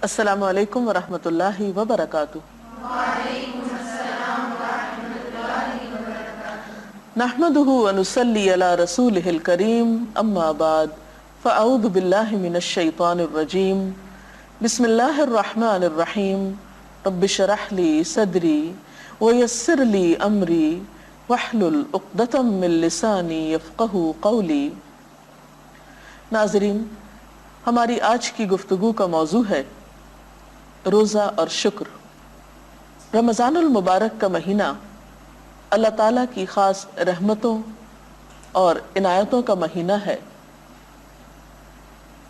السلام علیکم ورحمۃ اللہ وبرکاتہ۔ نحمده ونصلي على رسوله الكريم اما بعد فاعوذ باللہ من الشیطان الرجیم بسم اللہ الرحمن الرحیم رب اشرح لي صدری ويسر لي امری واحلل عقدۃ من لسانی یفقہوا قولی۔ ناظرین، ہماری آج کی گفتگو کا موضوع ہے روزہ اور شکر۔ رمضان المبارک کا مہینہ اللہ تعالیٰ کی خاص رحمتوں اور عنایتوں کا مہینہ ہے۔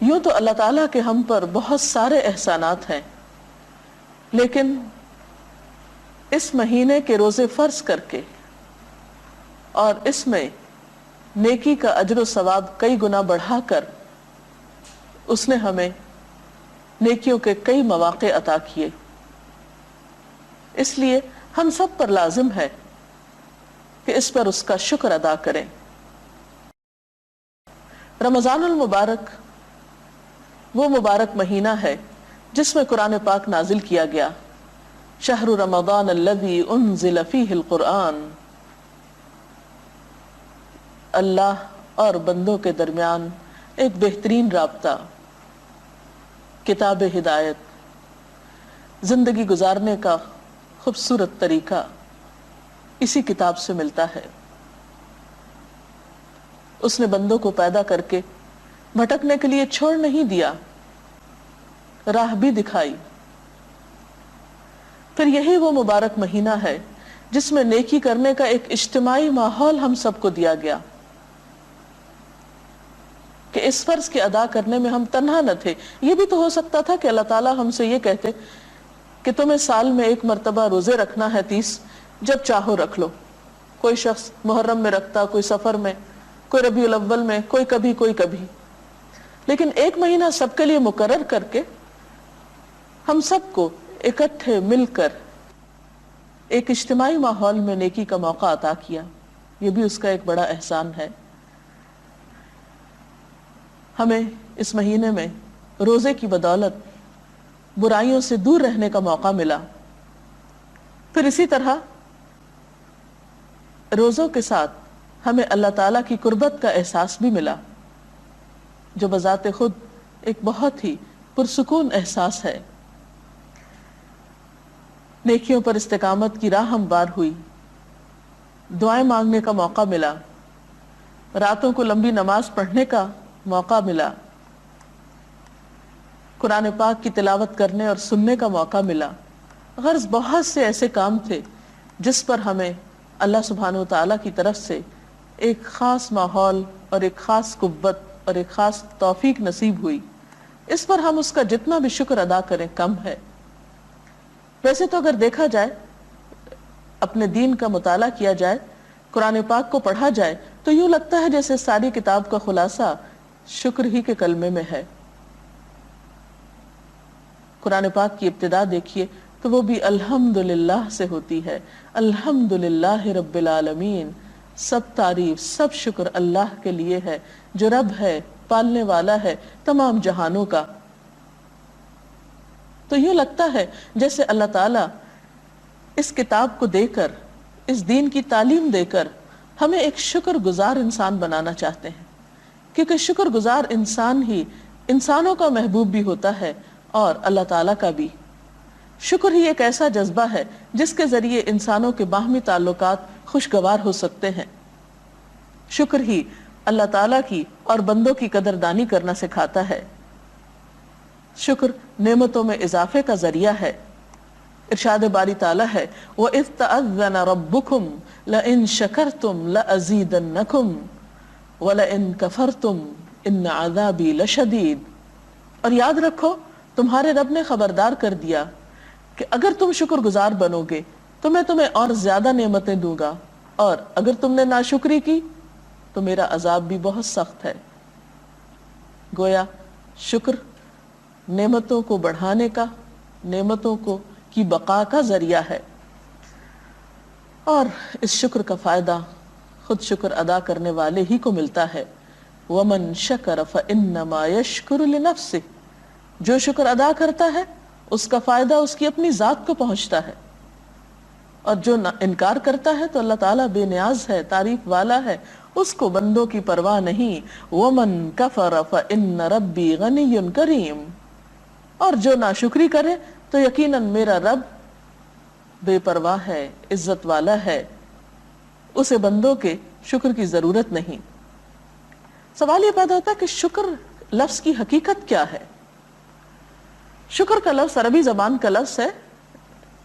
یوں تو اللہ تعالیٰ کے ہم پر بہت سارے احسانات ہیں، لیکن اس مہینے کے روزے فرض کر کے اور اس میں نیکی کا اجر و ثواب کئی گنا بڑھا کر اس نے ہمیں نیکیوں کے کئی مواقع عطا کیے۔ اس لیے ہم سب پر لازم ہے کہ اس پر اس کا شکر ادا کریں۔ رمضان المبارک وہ مبارک مہینہ ہے جس میں قرآن پاک نازل کیا گیا۔ شہر رمضان الذی انزل فیہ القرآن۔ اللہ اور بندوں کے درمیان ایک بہترین رابطہ، کتاب ہدایت، زندگی گزارنے کا خوبصورت طریقہ اسی کتاب سے ملتا ہے۔ اس نے بندوں کو پیدا کر کے بھٹکنے کے لیے چھوڑ نہیں دیا، راہ بھی دکھائی۔ پھر یہی وہ مبارک مہینہ ہے جس میں نیکی کرنے کا ایک اجتماعی ماحول ہم سب کو دیا گیا کہ اس فرض کے ادا کرنے میں ہم تنہا نہ تھے۔ یہ بھی تو ہو سکتا تھا کہ اللہ تعالیٰ ہم سے یہ کہتے کہ تمہیں سال میں ایک مرتبہ روزے رکھنا ہے 30، جب چاہو رکھ لو۔ کوئی شخص محرم میں رکھتا، کوئی سفر میں، کوئی ربیع الاول میں، کوئی کبھی کوئی کبھی، لیکن ایک مہینہ سب کے لیے مقرر کر کے ہم سب کو اکٹھے مل کر ایک اجتماعی ماحول میں نیکی کا موقع عطا کیا۔ یہ بھی اس کا ایک بڑا احسان ہے۔ ہمیں اس مہینے میں روزے کی بدولت برائیوں سے دور رہنے کا موقع ملا۔ پھر اسی طرح روزوں کے ساتھ ہمیں اللہ تعالیٰ کی قربت کا احساس بھی ملا، جو بذات خود ایک بہت ہی پرسکون احساس ہے۔ نیکیوں پر استقامت کی راہ ہموار ہوئی، دعائیں مانگنے کا موقع ملا، راتوں کو لمبی نماز پڑھنے کا موقع ملا، قرآن پاک کی تلاوت کرنے اور سننے کا موقع ملا۔ غرض بہت سے ایسے کام تھے جس پر ہمیں اللہ سبحانہ وتعالیٰ کی طرف سے ایک خاص ماحول اور ایک خاص قوت اور ایک خاص توفیق نصیب ہوئی۔ اس پر ہم اس کا جتنا بھی شکر ادا کریں کم ہے۔ ویسے تو اگر دیکھا جائے، اپنے دین کا مطالعہ کیا جائے، قرآن پاک کو پڑھا جائے، تو یوں لگتا ہے جیسے ساری کتاب کا خلاصہ شکر ہی کے کلمے میں ہے۔ قرآن پاک کی ابتدا دیکھیے تو وہ بھی الحمدللہ سے ہوتی ہے۔ الحمدللہ رب العالمین، سب تعریف، سب شکر اللہ کے لیے ہے جو رب ہے، پالنے والا ہے تمام جہانوں کا۔ تو یوں لگتا ہے جیسے اللہ تعالیٰ اس کتاب کو دے کر، اس دین کی تعلیم دے کر ہمیں ایک شکر گزار انسان بنانا چاہتے ہیں، کیونکہ شکر گزار انسان ہی انسانوں کا محبوب بھی ہوتا ہے اور اللہ تعالیٰ کا بھی۔ شکر ہی ایک ایسا جذبہ ہے جس کے ذریعے انسانوں کے باہمی تعلقات خوشگوار ہو سکتے ہیں۔ شکر ہی اللہ تعالیٰ کی اور بندوں کی قدردانی کرنا سکھاتا ہے۔ شکر نعمتوں میں اضافے کا ذریعہ ہے۔ ارشاد باری تعالیٰ ہے وَإِذْ تَأَذَّنَ رَبُّكُمْ لَإِن شَكَرْتُمْ لَأَزِيدَنَّكُمْ وَلَئِن كَفَرْتُمْ إِنَّ عَذَابِي لَشَدِيدٌ۔ اور یاد رکھو، تمہارے رب نے خبردار کر دیا کہ اگر تم شکر گزار بنو گے تو میں تمہیں اور زیادہ نعمتیں دوں گا، اور اگر تم نے ناشکری کی تو میرا عذاب بھی بہت سخت ہے۔ گویا شکر نعمتوں کو بڑھانے کا، نعمتوں کی بقا کا ذریعہ ہے، اور اس شکر کا فائدہ خود شکر ادا کرنے والے ہی کو ملتا ہے۔ وَمَن شَكَرَ فَإِنَّمَا يَشْكُرُ لِنَفْسِهِ۔ جو شکر ادا کرتا ہے اس کا فائدہ اس کی اپنی ذات کو پہنچتا ہے، اور جو انکار کرتا ہے تو اللہ تعالیٰ بے نیاز ہے، تعریف والا ہے، اس کو بندوں کی پرواہ نہیں۔ وَمَن كَفَرَ فَإِنَّ رَبِّي غَنِيٌّ کریم، اور جو ناشکری کرے تو یقیناً میرا رب بے پرواہ ہے، عزت والا ہے، اسے بندوں کے شکر کی ضرورت نہیں۔ سوال یہ پیدا ہوتا ہے کہ شکر لفظ کی حقیقت کیا ہے؟ شکر کا لفظ عربی زبان کا لفظ ہے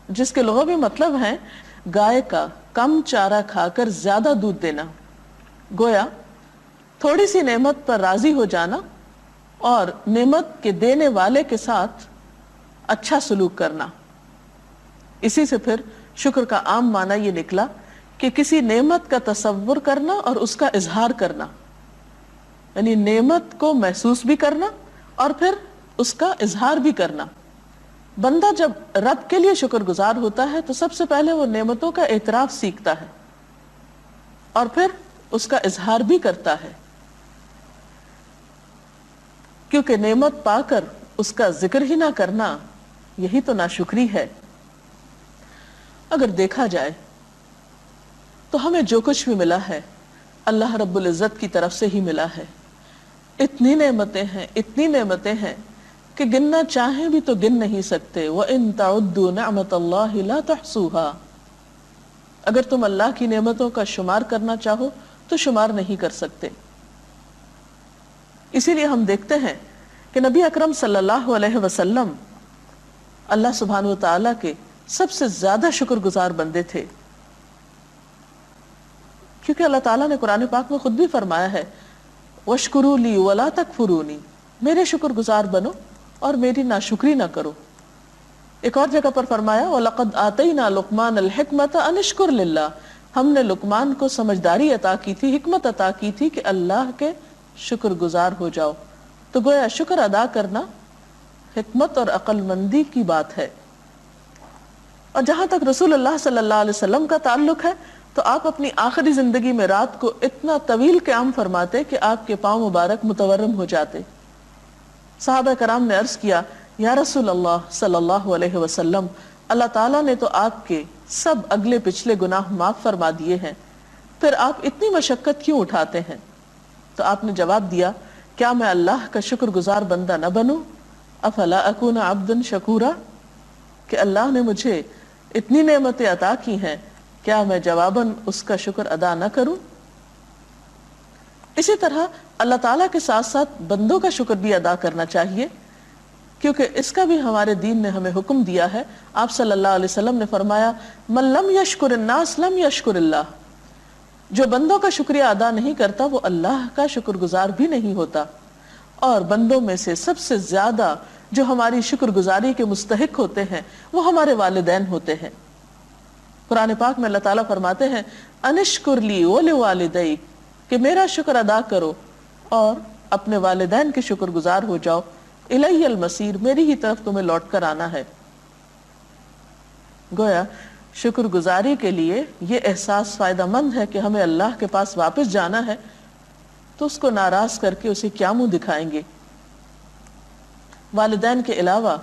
جس کے لغوی مطلب ہیں گائے کا کم چارہ کھا کر زیادہ دودھ دینا، گویا تھوڑی سی نعمت پر راضی ہو جانا اور نعمت کے دینے والے کے ساتھ اچھا سلوک کرنا۔ اسی سے پھر شکر کا عام معنی یہ نکلا کہ کسی نعمت کا تصور کرنا اور اس کا اظہار کرنا، یعنی نعمت کو محسوس بھی کرنا اور پھر اس کا اظہار بھی کرنا۔ بندہ جب رب کے لیے شکر گزار ہوتا ہے تو سب سے پہلے وہ نعمتوں کا اعتراف سیکھتا ہے اور پھر اس کا اظہار بھی کرتا ہے، کیونکہ نعمت پا کر اس کا ذکر ہی نہ کرنا یہی تو ناشکری ہے۔ اگر دیکھا جائے تو ہمیں جو کچھ بھی ملا ہے اللہ رب العزت کی طرف سے ہی ملا ہے۔ اتنی نعمتیں ہیں، اتنی نعمتیں ہیں کہ گننا چاہیں بھی تو گن نہیں سکتے۔ وَإِن تَعُدُّوا نِعْمَةَ اللَّهِ لَا تُحْصُوهَا، اگر تم اللہ کی نعمتوں کا شمار کرنا چاہو تو شمار نہیں کر سکتے۔ اسی لیے ہم دیکھتے ہیں کہ نبی اکرم صلی اللہ علیہ وسلم اللہ سبحانہ وتعالی کے سب سے زیادہ شکر گزار بندے تھے، کیونکہ اللہ تعالیٰ نے قرآن پاک میں خود بھی فرمایا ہے وَاشْكُرُوا لِي وَلَا تَكْفُرُونِي، میرے شکر گزار بنو اور میری ناشکری نہ کرو۔ ایک اور جگہ پر فرمایا وَلَقَدْ آتَيْنَا لُقْمَانَ الْحِكْمَةَ أَنِ اشْكُرْ لِلَّهِ، ہم نے لقمان کو سمجھداری عطا کی تھی، حکمت عطا کی تھی کہ اللہ کے شکر گزار ہو جاؤ۔ تو گویا شکر ادا کرنا حکمت اور عقل مندی کی بات ہے۔ اور جہاں تک رسول اللہ صلی اللہ علیہ وسلم کا تعلق ہے تو آپ اپنی آخری زندگی میں رات کو اتنا طویل قیام فرماتے کہ آپ کے پاؤں مبارک متورم ہو جاتے۔ صحابہ کرام نے عرض کیا یا رسول اللہ صلی اللہ علیہ وسلم، اللہ تعالیٰ نے تو آپ کے سب اگلے پچھلے گناہ معاف فرما دیے ہیں، پھر آپ اتنی مشقت کیوں اٹھاتے ہیں؟ تو آپ نے جواب دیا کیا میں اللہ کا شکر گزار بندہ نہ بنوں؟ افلا اکون عبدا شکورا، کہ اللہ نے مجھے اتنی نعمتیں عطا کی ہیں، کیا میں جواباً اس کا شکر ادا نہ کروں؟ اسی طرح اللہ تعالیٰ کے ساتھ ساتھ بندوں کا شکر بھی ادا کرنا چاہیے، کیونکہ اس کا بھی ہمارے دین نے ہمیں حکم دیا ہے۔ آپ صلی اللہ علیہ وسلم نے فرمایا من لم یشکر الناس لم یشکر اللہ، جو بندوں کا شکریہ ادا نہیں کرتا وہ اللہ کا شکر گزار بھی نہیں ہوتا۔ اور بندوں میں سے سب سے زیادہ جو ہماری شکر گزاری کے مستحق ہوتے ہیں وہ ہمارے والدین ہوتے ہیں۔ قرآن پاک میں اللہ تعالیٰ فرماتے ہیں انشکر لی ولوالدیک، کہ میرا شکر ادا کرو اور اپنے والدین کے شکر گزار ہو جاؤ۔ الی المصیر، میری ہی طرف تمہیں لوٹ کر آنا ہے۔ گویا شکر گزاری کے لیے یہ احساس فائدہ مند ہے کہ ہمیں اللہ کے پاس واپس جانا ہے، تو اس کو ناراض کر کے اسے کیا منہ دکھائیں گے؟ والدین کے علاوہ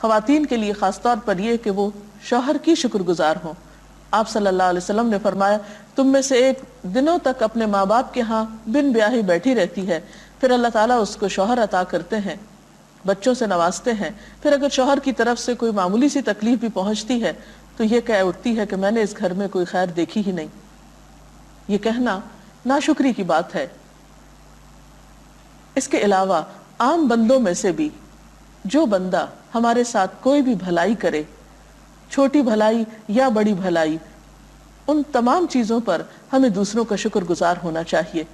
خواتین کے لیے خاص طور پر یہ کہ وہ شوہر کی شکر گزار ہوں۔ آپ صلی اللہ علیہ وسلم نے فرمایا تم میں سے ایک دنوں تک اپنے ماں باپ کے ہاں بن بیاہی بیٹھی رہتی ہے، پھر اللہ تعالیٰ اس کو شوہر عطا کرتے ہیں، بچوں سے نوازتے ہیں، پھر اگر شوہر کی طرف سے کوئی معمولی سی تکلیف بھی پہنچتی ہے تو یہ کہہ اٹھتی ہے کہ میں نے اس گھر میں کوئی خیر دیکھی ہی نہیں۔ یہ کہنا ناشکری کی بات ہے۔ اس کے علاوہ عام بندوں میں سے بھی جو بندہ ہمارے ساتھ کوئی بھی بھلائی کرے، چھوٹی بھلائی یا بڑی بھلائی، ان تمام چیزوں پر ہمیں دوسروں کا شکر گزار ہونا چاہیے۔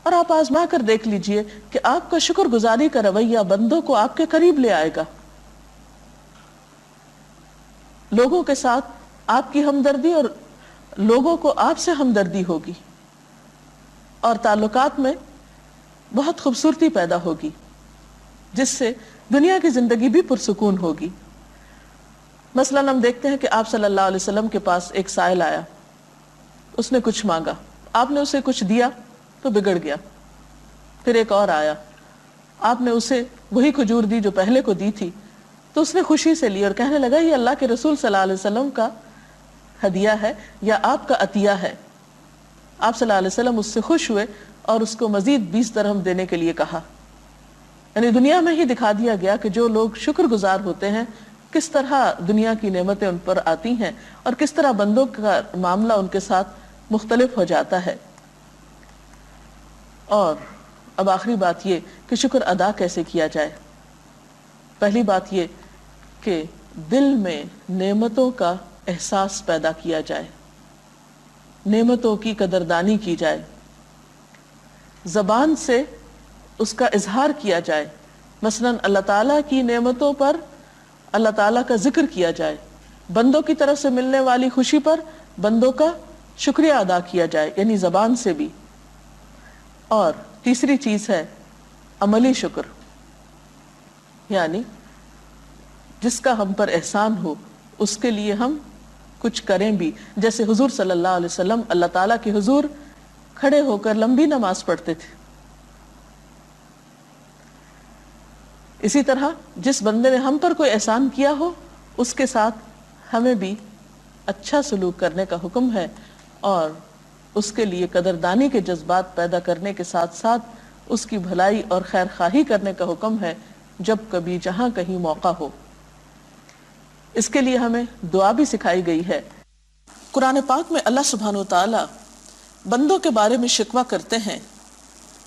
اور آپ آزما کر دیکھ لیجئے کہ آپ کا شکر گزاری کا رویہ بندوں کو آپ کے قریب لے آئے گا۔ لوگوں کے ساتھ آپ کی ہمدردی اور لوگوں کو آپ سے ہمدردی ہوگی، اور تعلقات میں بہت خوبصورتی پیدا ہوگی، جس سے دنیا کی زندگی بھی پرسکون ہوگی۔ مثلاً ہم دیکھتے ہیں کہ آپ صلی اللہ علیہ وسلم کے پاس ایک سائل آیا، اس نے کچھ مانگا، آپ نے اسے کچھ دیا تو بگڑ گیا۔ پھر ایک اور آیا، آپ نے اسے وہی کھجور دی جو پہلے کو دی تھی، تو اس نے خوشی سے لی اور کہنے لگا یہ اللہ کے رسول صلی اللہ علیہ وسلم کا ہدیہ ہے یا آپ کا عطیہ ہے۔ آپ صلی اللہ علیہ وسلم اس سے خوش ہوئے اور اس کو مزید 20 درہم دینے کے لیے کہا۔ یعنی دنیا میں ہی دکھا دیا گیا کہ جو لوگ شکر گزار ہوتے ہیں کس طرح دنیا کی نعمتیں ان پر آتی ہیں اور کس طرح بندوں کا معاملہ ان کے ساتھ مختلف ہو جاتا ہے۔ اور اب آخری بات یہ کہ شکر ادا کیسے کیا جائے۔ پہلی بات یہ کہ دل میں نعمتوں کا احساس پیدا کیا جائے، نعمتوں کی قدردانی کی جائے، زبان سے اس کا اظہار کیا جائے۔ مثلاً اللہ تعالیٰ کی نعمتوں پر اللہ تعالیٰ کا ذکر کیا جائے، بندوں کی طرف سے ملنے والی خوشی پر بندوں کا شکریہ ادا کیا جائے، یعنی زبان سے بھی۔ اور تیسری چیز ہے عملی شکر، یعنی جس کا ہم پر احسان ہو اس کے لیے ہم کچھ کریں بھی، جیسے حضور صلی اللہ علیہ وسلم اللہ تعالیٰ کے حضور کھڑے ہو کر لمبی نماز پڑھتے تھے۔ اسی طرح جس بندے نے ہم پر کوئی احسان کیا ہو اس کے ساتھ ہمیں بھی اچھا سلوک کرنے کا حکم ہے، اور اس کے لیے قدردانی کے جذبات پیدا کرنے کے ساتھ ساتھ اس کی بھلائی اور خیر خواہی کرنے کا حکم ہے جب کبھی جہاں کہیں موقع ہو۔ اس کے لیے ہمیں دعا بھی سکھائی گئی ہے۔ قرآن پاک میں اللہ سبحانہ و تعالی بندوں کے بارے میں شکوہ کرتے ہیں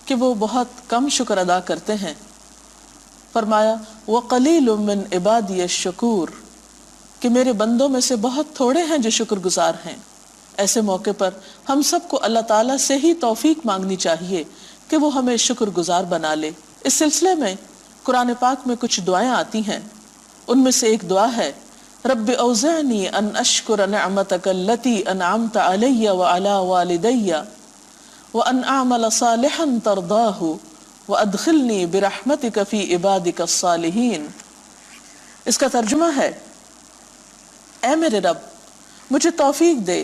کہ وہ بہت کم شکر ادا کرتے ہیں۔ فرمایا وَقَلِيلٌ مِّنْ عِبَادِيَ الشَّكُورُ، کہ میرے بندوں میں سے بہت تھوڑے ہیں جو شکر گزار ہیں۔ ایسے موقع پر ہم سب کو اللہ تعالیٰ سے ہی توفیق مانگنی چاہیے کہ وہ ہمیں شکر گزار بنا لے۔ اس سلسلے میں قرآن پاک میں کچھ دعائیں آتی ہیں، ان میں سے ایک دعا ہے رب اوزعنی ان اشکر نعمتک التی انعمت علی وعلی والدی وان اعمل صالحا ترضاہ وادخلنی برحمتک فی عبادک الصالحین۔ اس کا ترجمہ ہے اے میرے رب مجھے توفیق دے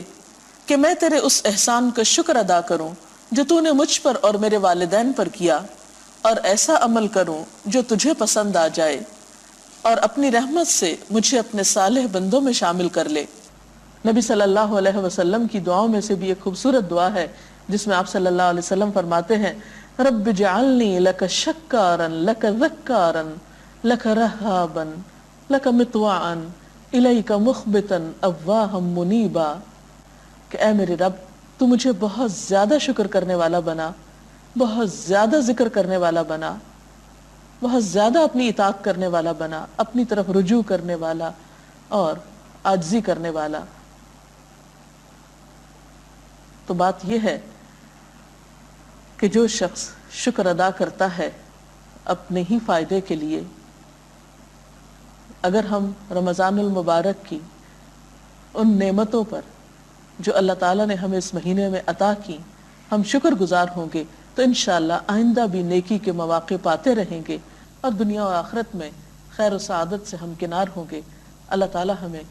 کہ میں تیرے اس احسان کا شکر ادا کروں جو تو نے مجھ پر اور میرے والدین پر کیا، اور ایسا عمل کروں جو تجھے پسند آ جائے، اور اپنی رحمت سے مجھے اپنے صالح بندوں میں شامل کر لے۔ نبی صلی اللہ علیہ وسلم کی دعاؤں میں سے بھی ایک خوبصورت دعا ہے جس میں آپ صلی اللہ علیہ وسلم فرماتے ہیں رب اجعلنی لک شکارا لک ذکارا لک رہابا لک مطوعا الیک مخبتا اواہا منیبا، کہ اے میرے رب تو مجھے بہت زیادہ شکر کرنے والا بنا، بہت زیادہ ذکر کرنے والا بنا، بہت زیادہ اپنی اطاعت کرنے والا بنا، اپنی طرف رجوع کرنے والا اور عاجزی کرنے والا۔ تو بات یہ ہے کہ جو شخص شکر ادا کرتا ہے اپنے ہی فائدے کے لیے، اگر ہم رمضان المبارک کی ان نعمتوں پر جو اللہ تعالیٰ نے ہمیں اس مہینے میں عطا کی ہم شکر گزار ہوں گے تو انشاءاللہ آئندہ بھی نیکی کے مواقع پاتے رہیں گے اور دنیا و آخرت میں خیر و سعادت سے ہمکنار ہوں گے۔ اللہ تعالیٰ ہمیں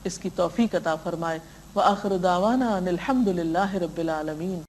اس کی توفیق عطا فرمائے۔ وآخر دعوانا ان الحمد للہ رب العالمین۔